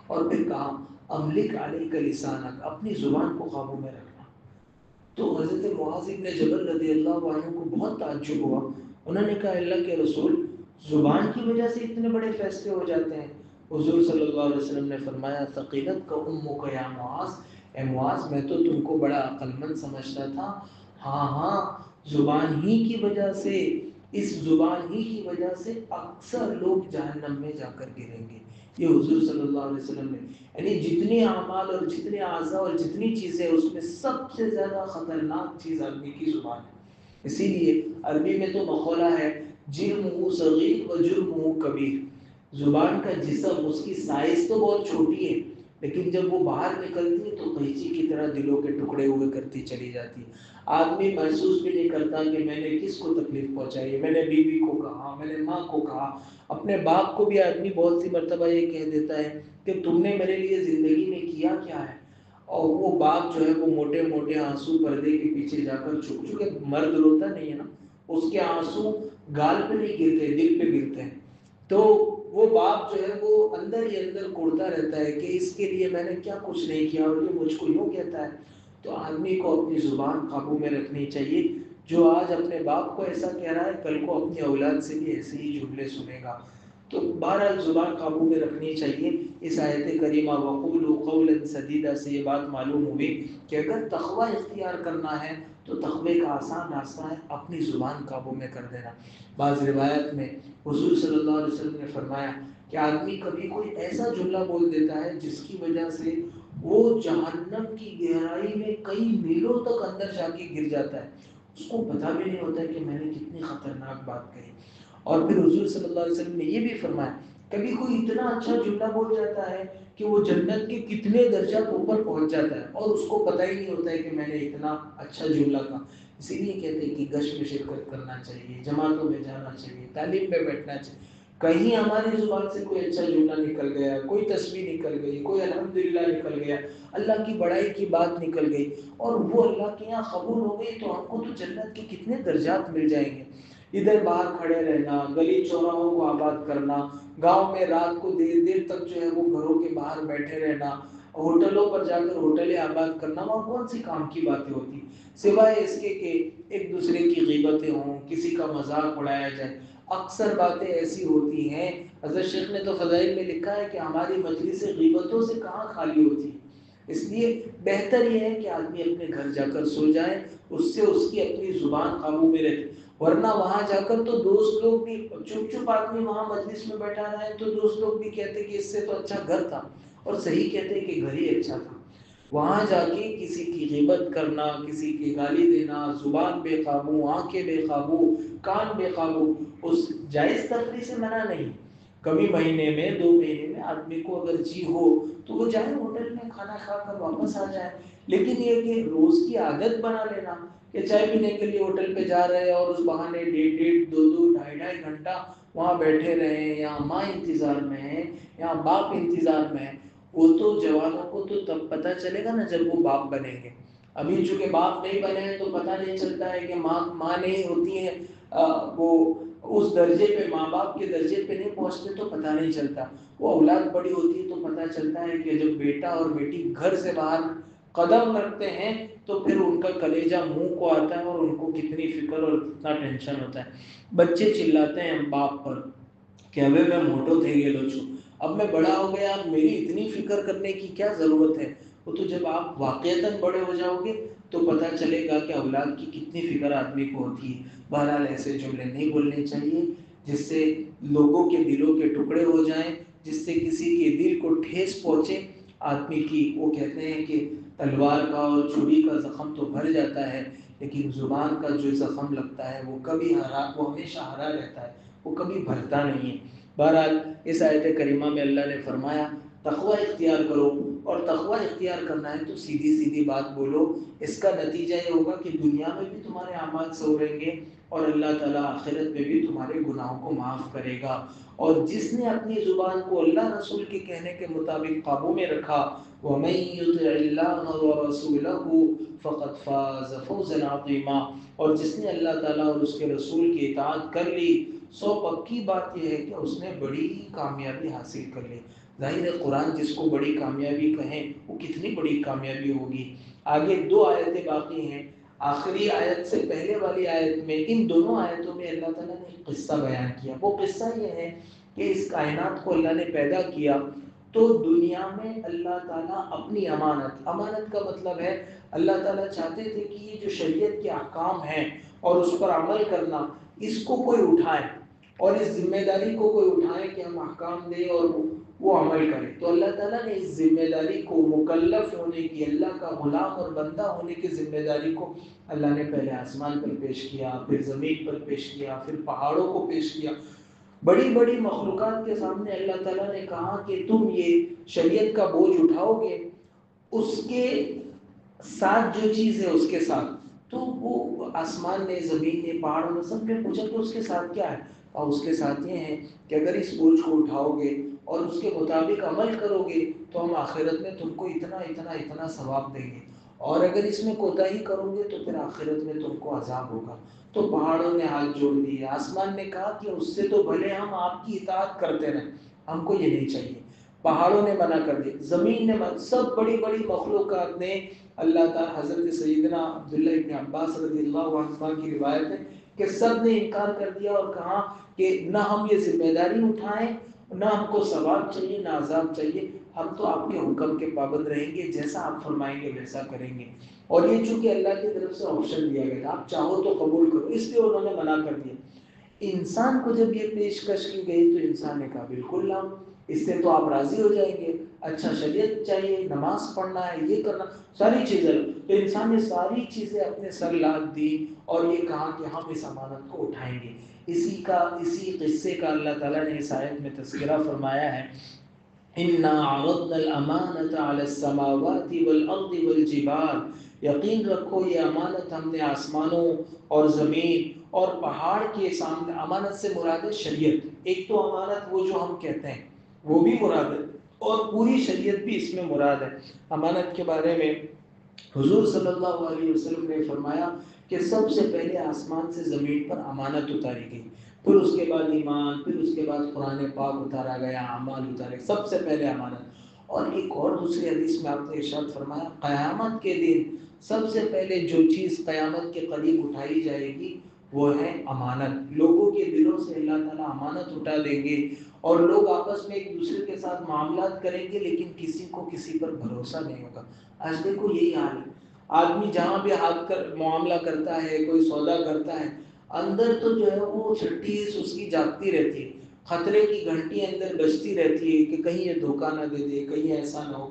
اور پھر کہا املک علیک لسانک، اپنی زبان کو قابو میں رکھنا۔ تو حضرت معاذ ابن جبل رضی اللہ عنہ کو بہت تعجب ہوا، انہوں نے کہا اللہ کے رسول زبان کی وجہ سے اتنے بڑے فیصلے ہو جاتے ہیں؟ حضور صلی اللہ علیہ وسلم نے فرمایا ثقیلت کا امک یا معاذ، اے معاذ میں تو تم کو بڑا عقل مند سمجھتا تھا، ہاں ہاں زبان ہی کی وجہ سے، اس زبان ہی کی وجہ سے اکثر لوگ جہنم میں جا کر گریں گے۔ یہ حضور صلی اللہ علیہ وسلم نے، یعنی جتنے اعمال اور جتنے اعضاء اور جتنی چیزیں اس میں سب سے زیادہ خطرناک چیز آدمی کی زبان ہے۔ اسی لیے عربی میں تو مقولہ ہے جرمہ صغیر و جرمہ کبیر، زبان کا جسم اس کی سائز تو بہت چھوٹی ہے لیکن جب وہ باہر نکلتی ہے تو قینچی کی طرح دلوں کے ٹکڑے ہوئے کرتی چلی جاتی ہے۔ آدمی محسوس بھی نہیں کرتا کہ میں نے کس کو تکلیف پہنچائی ہے، میں نے بیوی کو کہا، میں نے ماں کو کہا، اپنے باپ کو بھی آدمی بہت سی مرتبہ یہ کہہ دیتا ہے کہ تم نے میرے لیے زندگی میں کیا کیا ہے، اور وہ باپ جو ہے وہ موٹے موٹے آنسو پردے کے پیچھے جا کر چھپ، چونکہ مرد روتا نہیں ہے نا، اس کے آنسو گال پہ نہیں گرتے، دل پہ گرتے ہیں، تو وہ باپ جو ہے وہ اندر ہی اندر کوڑتا رہتا ہے کہ اس کے لیے میں نے کیا کچھ نہیں کیا اور یہ مجھ کو یوں کہتا ہے۔ تو آدمی کو اپنی زبان قابو میں رکھنی چاہیے، جو آج اپنے باپ کو ایسا کہہ رہا ہے کل کو اپنی اولاد سے بھی ایسے ہی جملے سنے گا۔ تو بہرحال زبان قابو میں رکھنی چاہیے۔ اس آیت کریمہ وقولوا قولا سدیدا سے یہ بات معلوم ہوئی کہ اگر تقوی اختیار کرنا ہے تو تقوی کا آسان راستہ ہے اپنی زبان قابو میں کر دینا۔ بعض روایت میں حضور صلی اللہ علیہ وسلم نے فرمایا کہ آدمی کبھی کوئی ایسا جملہ بول دیتا ہے جس کی وجہ سے وہ جہنم کی گہرائی میں کئی میلوں تک اندر جا کے گر جاتا ہے، اس کو پتہ بھی نہیں ہوتا کہ میں نے کتنی خطرناک بات کہی۔ اور پھر حضور صلی اللہ علیہ وسلم نے یہ بھی فرمایا کبھی کوئی اتنا اچھا جملہ بول جاتا ہے کہ وہ جنت کے کتنے درجات اوپر پہنچ جاتا ہے اور اس کو پتہ ہی نہیں ہوتا ہے کہ میں نے اتنا اچھا جملہ کہا۔ اسی لیے کہتے ہیں کہ گشت میں شرکت کرنا چاہیے، جماعتوں میں جانا چاہیے، تعلیم میں بیٹھنا چاہیے، کہیں ہماری زبان سے کوئی اچھا جملہ نکل گیا، کوئی تسبیح نکل گئی، کوئی الحمدللہ نکل گیا، اللہ کی بڑائی کی بات نکل گئی اور وہ اللہ کے یہاں قبول ہو گئی تو ہم کو تو جنت کے کتنے درجات مل جائیں گے۔ ادھر باہر کھڑے رہنا، گلی چوراہوں کو آباد کرنا، گاؤں میں رات کو دیر دیر تک جو ہے وہ گھروں کے باہر بیٹھے رہنا، ہوٹلوں پر جا کر ہوٹلیں آباد کرنا، وہاں کون سی کام کی باتیں ہوتی سوائے اس کے کہ ایک دوسرے کی غیبتیں ہوں، کسی کا مذاق اڑایا جائے۔ اکثر باتیں ایسی ہوتی ہیں، حضرت شیخ نے تو فضائل میں لکھا ہے کہ ہماری مجلس غیبتوں سے کہاں خالی ہوتی، اس لیے بہتر یہ ہے کہ آدمی اپنے گھر جا کر سو جائے، اس سے اس کی اپنی زبان قابو میں رہے، ورنہ وہاں جا کر تو دوست لوگ بھی چپ چپ آدمی وہاں مجلس میں بیٹھا رہا ہے تو دوست لوگ بھی کہتے کہ اس سے تو اچھا گھر تھا، اور صحیح کہتے کہ گھر ہی اچھا تھا۔ وہاں جا کے کسی کی غیبت کرنا، کسی کی گالی دینا، زبان بے قابو، آنکھیں بے قابو، کان بے قابو، اس جائز تفریح سے منع نہیں۔ کبھی مہینے میں 2 مہینے میں آدمی کو اگر جی ہو تو وہ جائے ہوٹل میں کھانا کھا کر واپس آ جائے، لیکن یہ کہ روز کی عادت بنا لینا کہ چائے پینے کے لیے ہوٹل پہ جا رہے ہیں اور اس بہانے 1.5 2 2 2.5 گھنٹہ وہاں بیٹھے رہیں، یا ماں انتظار میں ہے یا باپ انتظار میں ہے، وہ تو جوانوں کو تو تب پتہ چلے گا نا جب وہ باپ بنیں گے۔ ابھی چونکہ باپ نہیں بنے ہیں تو پتہ نہیں چلتا ہے کہ ماں نہیں ہوتی ہے، وہ اس درجے پہ، ماں باپ کے درجے پہ نہیں پہنچتے تو پتہ نہیں چلتا۔ وہ اولاد بڑی ہوتی ہے تو پتہ چلتا ہے کہ جب بیٹا اور بیٹی گھر سے باہر قدم رکھتے ہیں تو پھر ان کا کلیجہ منہ کو آتا ہے اور ان کو کتنی فکر اور کتنا ٹینشن ہوتا ہے۔ بچے چلاتے ہیں باپ پر کہ ابھی میں موٹو تھے گے چھو، اب میں بڑا ہو گیا، اب میری اتنی فکر کرنے کی کیا ضرورت ہے۔ وہ تو جب آپ واقعتاً بڑے ہو جاؤ گے تو پتہ چلے گا کہ اولاد کی کتنی فکر آدمی کو ہوتی ہے۔ بہرحال ایسے جملے نہیں بولنے چاہیے جس سے لوگوں کے دلوں کے ٹکڑے ہو جائیں، جس سے کسی کے دل کو ٹھیس پہنچے۔ آدمی کی، وہ کہتے ہیں کہ تلوار کا اور چھری کا زخم تو بھر جاتا ہے، لیکن زبان کا جو زخم لگتا ہے وہ ہمیشہ ہرا رہتا ہے، وہ کبھی بھرتا نہیں ہے۔ بہرحال اس آیت کریمہ میں اللہ نے فرمایا تقوی اختیار کرو، اور تقوی اختیار کرنا ہے تو سیدھی سیدھی بات بولو۔ اس کا نتیجہ یہ ہوگا کہ دنیا میں بھی تمہارے اعمال سنوریں گے اور اللہ تعالیٰ آخرت میں بھی تمہارے گناہوں کو معاف کرے گا۔ اور جس نے اپنی زبان کو اللہ رسول کے کہنے کے مطابق قابو میں رکھا، وَمَن يُطِعِ اللَّهَ وَرَسُولَهُ فَقَدْ فَازَ فَوْزًا عَظِيمًا، اور جس نے اللہ تعالیٰ اور اس کے رسول کی اطاعت کر لی، سو پکی بات یہ ہے کہ اس نے بڑی کامیابی حاصل کر لی۔ ظاہر ہے قرآن جس کو بڑی کامیابی کہیں وہ کتنی بڑی کامیابی ہوگی۔ آگے دو آیتیں باقی ہیں، آخری آیت سے پہلے والی آیت میں، ان دونوں آیتوں میں اللہ تعالیٰ نے ایک قصہ بیان کیا۔ وہ قصہ یہ ہے کہ اس کائنات کو اللہ نے پیدا کیا تو دنیا میں اللہ تعالیٰ اپنی امانت کا مطلب ہے اللہ تعالیٰ چاہتے تھے کہ یہ جو شریعت کے احکام ہیں اور اس پر عمل کرنا، اس کو کوئی اٹھائے اور اس ذمہ داری کو کوئی اٹھائے کہ ہم احکام دیں اور وہ عمل کرے۔ تو اللہ تعالیٰ نے اس ذمہ داری کو، مکلف ہونے کی، اللہ کا غلام اور بندہ ہونے کی ذمہ داری کو اللہ نے پہلے آسمان پر پیش کیا، پھر زمین پر پیش کیا، پھر پہاڑوں کو پیش کیا۔ بڑی بڑی مخلوقات کے سامنے اللہ تعالیٰ نے کہا کہ تم یہ شریعت کا بوجھ اٹھاؤ گے، اس کے ساتھ جو چیز ہے اس کے ساتھ، تو وہ آسمان نے، زمین نے، پہاڑوں نے، سب نے پوچھا کہ اس کے ساتھ کیا ہے، اور اس کے ساتھ یہ ہے کہ اگر اس بوجھ کو اٹھاؤ گے اور اس کے مطابق عمل کرو گے تو ہم آخرت میں تم کو اتنا اتنا اتنا ثواب دیں گے، اور اگر اس میں کوتاہی کرو گے تو پھر آخرت میں تم کو عذاب ہوگا۔ تو پہاڑوں نے ہاتھ جوڑ دیے، آسمان نے کہا کہ اس سے تو بھلے ہم آپ کی اطاعت کرتے رہیں، ہم کو یہ نہیں چاہیے۔ پہاڑوں نے منع کر دیا، زمین نے منع، سب بڑی بڑی مخلوقات نے، اللہ تعالیٰ، حضرت سیدنا عبداللہ ابن عباس رضی اللہ عنہ کی روایت ہے کہ سب نے انکار کر دیا اور کہا کہ نہ ہم یہ ذمہ داری اٹھائیں، نہ ہم کو ثواب چاہیے نہ عذاب چاہیے، ہم تو آپ کے حکم کے پابند رہیں گے، جیسا آپ فرمائیں گے ویسا کریں گے۔ اور یہ چونکہ اللہ کی طرف سے آپشن دیا گیا تھا، آپ چاہو تو قبول کرو، اس لیے انہوں نے منع کر دیا۔ انسان کو جب یہ پیشکش کی گئی تو انسان نے کہا بالکل لاؤ، اس سے تو آپ راضی ہو جائیں گے، اچھا شریعت چاہیے، نماز پڑھنا ہے، یہ کرنا، ساری چیزیں، تو انسان نے ساری چیزیں اپنے سر لاد دی اور یہ کہا کہ ہم اس امانت کو اٹھائیں گے۔ اسی قصے کا اللہ تعالیٰ نے اس آیت میں تذکرہ فرمایا ہے، اِنَّا عَرَضْنَا الْأَمَانَةَ عَلَى السَّمَاوَاتِ وَالْأَرْضِ وَالْجِبَالِ، یقین رکھو یہ امانت ہم نے آسمانوں اور زمین اور پہاڑ کے سامنے، امانت سے مراد ہے شریعت، ایک تو امانت وہ جو ہم کہتے ہیں وہ بھی مراد ہے اور پوری شریعت بھی اس میں مراد ہے۔ امانت کے بارے میں حضور صلی اللہ علیہ وسلم نے فرمایا کہ سب سے پہلے آسمان سے زمین پر امانت اتاری گئی، پھر اس کے بعد ایمان، پھر اس کے بعد قرآن پاک اتارا گیا، اعمال اتارے، سب سے پہلے امانت۔ اور ایک اور دوسری حدیث میں آپ نے ارشاد فرمایا قیامت کے دن سب سے پہلے جو چیز قیامت کے قریب اٹھائی جائے گی وہ ہے امانت۔ لوگوں کے دلوں سے اللہ تعالیٰ امانت اٹھا دیں گے اور لوگ آپس میں ایک دوسرے کے ساتھ معاملات کریں گے لیکن کسی کو کسی پر بھروسہ نہیں ہوگا۔ آج دیکھو یہی حال ہے، آدمی جہاں بھی ہاتھ کر معاملہ کرتا ہے، کوئی سودا کرتا ہے، اندر تو جو ہے وہ چھٹیس اس کی جاگتی رہتی ہے، خطرے کی گھنٹی اندر بجتی رہتی ہے کہ کہیں یہ دھوکہ نہ دے دے، کہیں ایسا نہ ہو۔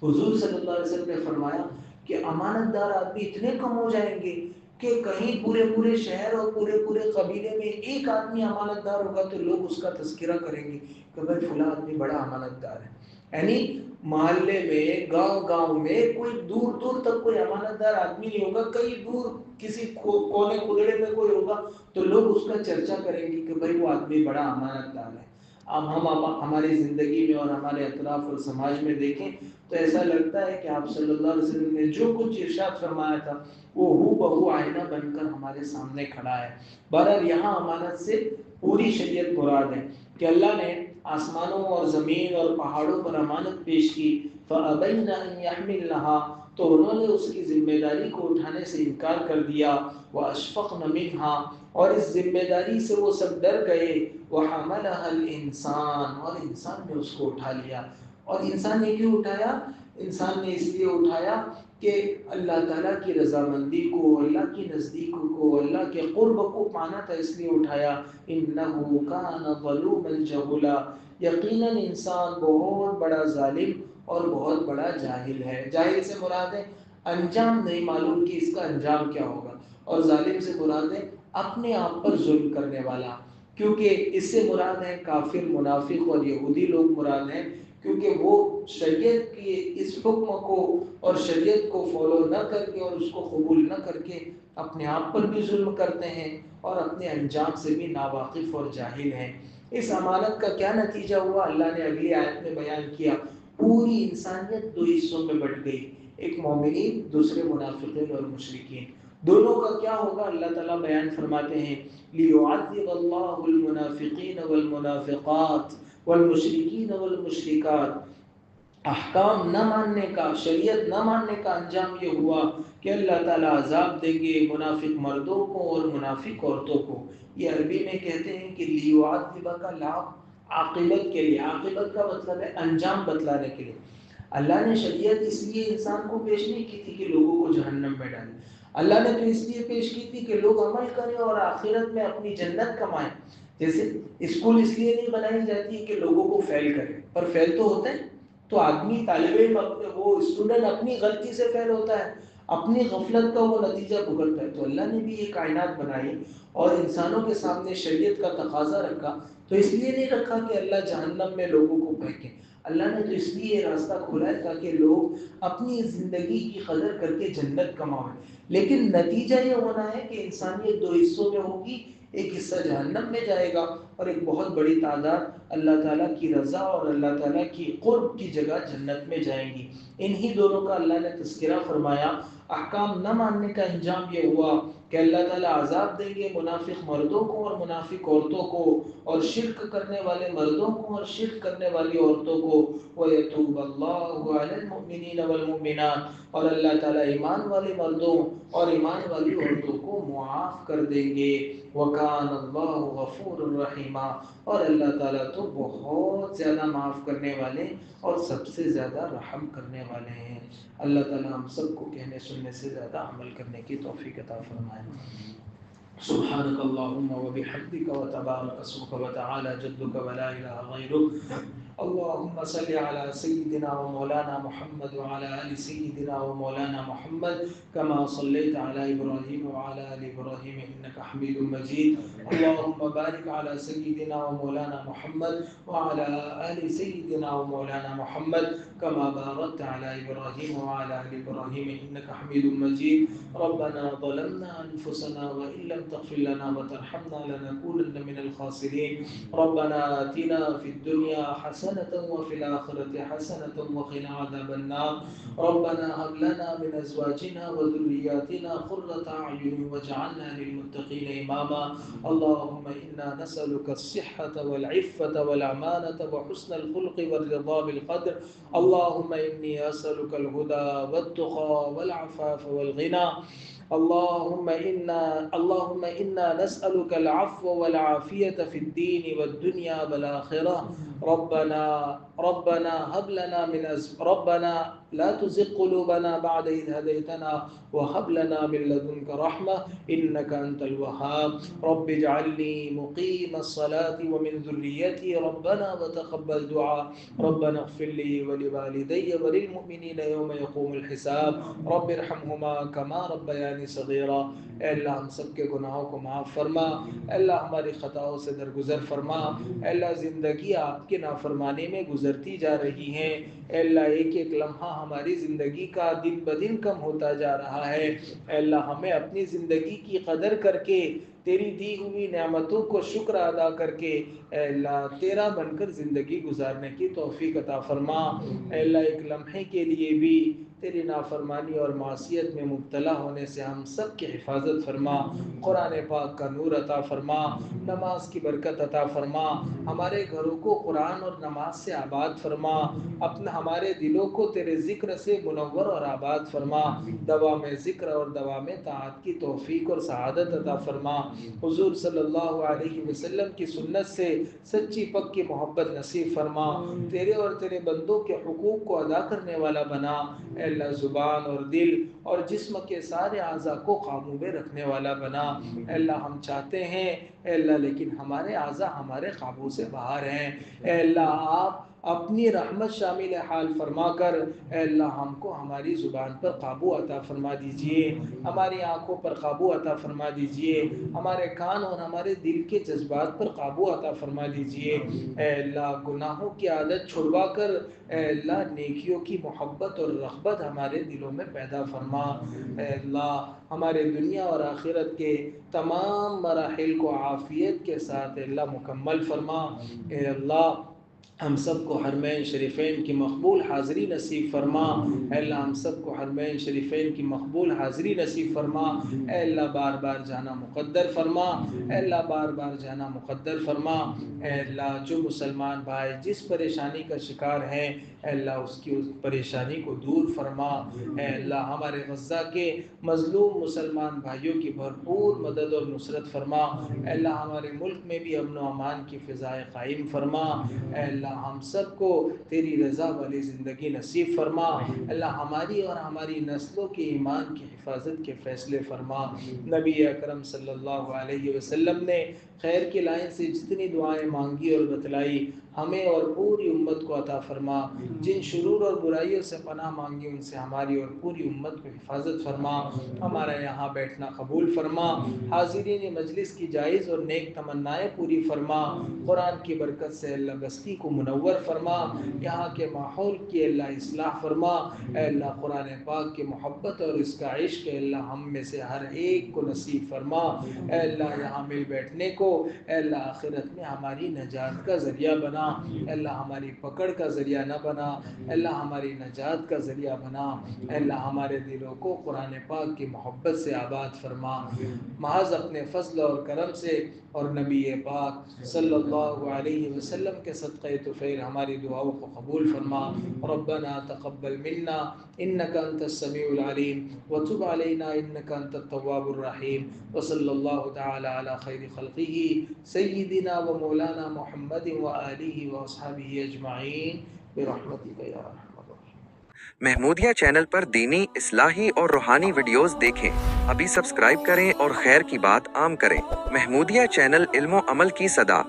حضور صلی اللہ علیہ وسلم نے فرمایا کہ امانت دار آدمی اتنے کم ہو جائیں گے کہ کہیں پورے شہر اور پورے قبیلے میں ایک آدمی امانت دار ہوگا تو لوگ اس کا تذکرہ کریں گے کہ بھائی فلاں آدمی بڑا امانت دار ہے۔ یعنی محلے میں، گاؤں گاؤں میں کوئی دور دور تک کوئی امانت دار آدمی نہیں ہوگا، کئی دور کسی کونے کھدڑے میں کوئی ہوگا تو لوگ اس کا چرچا کریں گے کہ بھائی وہ آدمی بڑا امانت دار ہے۔ اب ہم ہماری زندگی میں اور ہمارے اطراف اور سماج میں دیکھیں تو ایسا لگتا ہے کہ آپ صلی اللہ علیہ وسلم نے جو کچھ ارشاد فرمایا تھا وہ ہو بہو آئینہ بن کر ہمارے سامنے کھڑا ہے۔ بہرحال یہاں امانت سے پوری شریعت مراد ہے کہ اللہ نے آسمانوں اور زمین اور پہاڑوں پر امانت پیش کی، فَأَبَيْنَ أَن يَحْمِلْنَهَا، تو انہوں نے اس کی ذمہ داری کو اٹھانے سے انکار کر دیا، وَأَشْفَقْنَ مِنْهَا، اور اس ذمہ داری سے وہ سب ڈر گئے، وَحَمَلَهَا الْإِنسَانُ، اور انسان نے اس کو اٹھا لیا۔ اور انسان نے کیوں اٹھایا؟ انسان نے اس لیے اٹھایا کہ اللہ تعالیٰ کی رضامندی کو، اللہ کی نزدیک کو، اللہ کے قرب کو پانا تھا، اس لیے اٹھایا۔ إِنَّهُ كَانَ ظَلُومًا جَهُولًا، یقیناً انسان بہت بڑا ظالم اور بہت بڑا جاہل ہے۔ جاہل سے مراد ہے انجام نہیں معلوم کہ اس کا انجام کیا ہوگا، اور ظالم سے مراد ہے اپنے آپ پر ظلم کرنے والا، کیونکہ اس سے مراد ہے کافر، منافق اور یہودی لوگ مراد ہیں، کیونکہ وہ شریعت کی اس حکم کو اور شریعت کو فالو نہ کر کے اور اس کو قبول نہ کر کے اپنے آپ پر بھی ظلم کرتے ہیں اور اپنے انجام سے بھی ناواقف اور جاہل ہیں۔ اس امانت کا کیا نتیجہ ہوا؟ اللہ نے اگلی آیت میں بیان کیا، پوری انسانیت دو حصوں میں بٹ گئی، ایک مومنین، دوسرے منافقین اور مشرکین۔ دونوں کا کیا ہوگا اللہ تعالیٰ بیان فرماتے ہیں، لِيُعَذِّبَ اللَّهُ الْمُنَافِقِينَ وَالْمُنَافِقَاتِ وَالْمُشْرِكِينَ وَالْمُشْرِكَاتِ۔ احکام نہ ماننے کا، شریعت نہ ماننے کا انجام یہ ہوا کہ اللہ تعالیٰ عذاب دیں گے منافق مردوں کو اور منافق عورتوں کو۔ یہ عربی میں کہتے ہیں کہ لیعذب کا لام عاقبت کے لیے، عاقبت کا مطلب ہے انجام بتلانے کے لیے۔ اللہ نے شریعت اس لیے انسان کو پیش نہیں کی تھی کہ لوگوں کو جہنم میں ڈالے، اللہ نے تو اس لیے پیش کی تھی کہ لوگ عمل کریں اور آخرت میں اپنی جنت کمائیں۔ جیسے اسکول اس لیے نہیں بنائی جاتی کہ لوگوں کو فیل کرے، پر فیل تو ہوتے ہیں، تو آدمی طالب علم وہ اسٹوڈنٹ اپنی غلطی سے فیل ہوتا ہے، اپنی غفلت کا وہ نتیجہ بھگتتا ہے۔ تو اللہ نے بھی یہ کائنات بنائی اور انسانوں کے سامنے شریعت کا تقاضا رکھا، تو اس لیے نہیں رکھا کہ اللہ جہنم میں لوگوں کو پھینکے، اللہ نے تو اس لیے یہ راستہ کھولا ہے تاکہ لوگ اپنی زندگی کی قدر کر کے جنت کمائیں۔ لیکن نتیجہ یہ ہونا ہے کہ انسانیت دو حصوں میں ہوگی، ایک حصہ جہنم میں جائے گا اور ایک بہت بڑی تعداد اللہ تعالیٰ کی رضا اور اللہ تعالیٰ کی قرب کی جگہ جنت میں جائیں گی۔ انہی دونوں کا اللہ نے تذکرہ فرمایا۔ احکام نہ ماننے کا انجام یہ ہوا کہ اللہ تعالیٰ عذاب دیں گے منافق مردوں کو اور منافق عورتوں کو، اور شرک کرنے والے مردوں کو اور شرک کرنے والی عورتوں کو، وَيَتُوبَ اللَّهُ عَلَى الْمُؤْمِنِينَ وَالْمُؤْمِنَاتِ، اور اللہ تعالیٰ ایمان والے مردوں اور ایمان والی عورتوں کو معاف کر دیں گے۔ وَكَانَ اللَّهُ غَفُورًا رَحِيمًا، اور اللہ تعالیٰ تو بہت زیادہ معاف کرنے والے اور سب سے زیادہ رحم کرنے والے ہیں۔ اللہ تعالیٰ ہم سب کو کہنے سننے سے زیادہ عمل کرنے کی توفیق عطا فرمائے۔ سبحانك اللهم وبحمدك وتبارك اسمك وتعالى جدك ولا إله غيرك، اللهم صل على سيدنا ومولانا محمد وعلى آل سيدنا ومولانا محمد كما صليت على إبراهيم وعلى آل إبراهيم إنك حميد مجيد، اللهم بارك على سيدنا ومولانا محمد وعلى آل سيدنا ومولانا محمد كما باركت على إبراهيم وعلى آل إبراهيم إنك حميد مجيد۔ ربنا ظلمنا أنفسنا وإن لم تغفر لنا وترحمنا لنكونن من الخاسرين، ربنا آتنا في الدنيا حسنة وفي الآخرة حسنة وقنا عذاب النار، ربنا هب لنا من أزواجنا وذرياتنا قرة أعين واجعلنا للمتقين إماما، اللهم إنا نسألك الصحة والعفة والأمانة وحسن الخلق والرضا بالقدر، اللهم إني أسألك الهدى والتقى والعفاف والغنى، اللهم إنا نسألك العفو والعافية في الدين والدنيا والآخرة، ربنا هب لنا ربنا لا تزغ قلوبنا بعد إذ هديتنا وهب لنا من لدنك رحمة إنك أنت الوهاب، رب اجعلني مقيم الصلاة ومن ذريتي ربنا وتقبل دعاء، ربنا اغفر لي ولوالدي وللمؤمنين يوم يقوم الحساب، رب ارحمهما كما ربياني صغيرا۔ اے اللہ ہم سب کے گناہوں کو معاف فرما، اے اللہ ہماری خطاؤں سے درگزر فرما، اے اللہ زندگی آپ کے نافرمانی میں گزر گزرتی جا رہی ہیں، اے اللہ ایک ایک لمحہ ہماری زندگی کا دن بدن کم ہوتا جا رہا ہے، اے اللہ ہمیں اپنی زندگی کی قدر کر کے تیری دی ہوئی نعمتوں کو شکر ادا کر کے اے اللہ تیرا بن کر زندگی گزارنے کی توفیق عطا فرما، اے اللہ ایک لمحے کے لیے بھی تیری نافرمانی اور معصیت میں مبتلا ہونے سے ہم سب کی حفاظت فرما، قرآن پاک کا نور عطا فرما، نماز کی برکت عطا فرما، ہمارے گھروں کو قرآن اور نماز سے آباد فرما، اپنا ہمارے دلوں کو تیرے ذکر سے منور اور آباد فرما، دوا میں ذکر اور دوا میں طاعت کی توفیق اور سعادت عطا فرما، حضور صلی اللہ علیہ وسلم کی سنت سے سچی پکی محبت نصیب فرما، تیرے اور تیرے بندوں کے حقوق کو ادا کرنے والا بنا، اے اللہ زبان اور دل اور جسم کے سارے اعضاء کو قابو میں رکھنے والا بنا، اے اللہ ہم چاہتے ہیں اے اللہ لیکن ہمارے اعضاء ہمارے قابو سے باہر ہیں، اے اللہ آپ اپنی رحمت شامل حال فرما کر اے اللہ ہم کو ہماری زبان پر قابو عطا فرما دیجئے، ہماری آنکھوں پر قابو عطا فرما دیجئے، ہمارے کان اور ہمارے دل کے جذبات پر قابو عطا فرما دیجئے، اے اللہ گناہوں کی عادت چھڑوا کر اے اللہ نیکیوں کی محبت اور رغبت ہمارے دلوں میں پیدا فرما، اے اللہ ہمارے دنیا اور آخرت کے تمام مراحل کو عافیت کے ساتھ اے اللہ مکمل فرما، اے اللہ ہم سب کو حرمین شریفین کی مقبول حاضری نصیب فرما، اے اللہ ہم سب کو حرمین شریفین کی مقبول حاضری نصیب فرما، اے اللہ بار بار جانا مقدر فرما، اے اللہ بار بار جانا مقدر فرما، اے اللہ جو مسلمان بھائی جس پریشانی کا شکار ہیں اے اللہ اس پریشانی کو دور فرما، اے اللہ ہمارے غزہ کے مظلوم مسلمان بھائیوں کی بھرپور مدد اور نصرت فرما، اے اللہ ہمارے ملک میں بھی امن و امان کی فضائیں قائم فرما، اے اللہ ہم سب کو تیری رضا والی زندگی نصیب فرما، اللہ ہماری اور ہماری نسلوں کے ایمان کی حفاظت کے فیصلے فرما، نبی اکرم صلی اللہ علیہ وسلم نے خیر کی لائن سے جتنی دعائیں مانگی اور بتلائی ہمیں اور پوری امت کو عطا فرما، جن شرور اور برائیوں سے پناہ مانگی ان سے ہماری اور پوری امت کو حفاظت فرما، ہمارا یہاں بیٹھنا قبول فرما، حاضرین مجلس کی جائز اور نیک تمنائیں پوری فرما، قرآن کی برکت سے اللہ بستی کو منور فرما، یہاں کے ماحول کی اللہ اصلاح فرما، اے اللہ قرآن پاک کی محبت اور اس کا عشق اے اللہ ہم میں سے ہر ایک کو نصیب فرما، اے اللہ یہاں مل بیٹھنے کو اے اللہ آخرت میں ہماری نجات کا ذریعہ بنا، اے اللہ ہماری پکڑ کا ذریعہ نہ بنا، اے اللہ ہماری نجات کا ذریعہ بنا، اے اللہ ہمارے دلوں کو قرآن پاک کی محبت سے آباد فرما، محض اپنے فضل اور کرم سے اور نبی پاک صلی اللہ علیہ وسلم کے صدقہ طفیل ہماری دعاؤں کو قبول فرما، ربنا تقبل منا انك انت السميع العليم وتب علينا انك انت التواب الرحيم، وصلى الله تعالى على خير خلقه سيدنا ومولانا محمد وآله واصحابه اجمعين برحمتك يا ارحم الراحمين۔ محمودیہ چینل پر دینی، اصلاحی اور روحانی ویڈیوز دیکھیں، ابھی سبسکرائب کریں اور خیر کی بات عام کریں۔ محمودیہ چینل علم و عمل کی صدا۔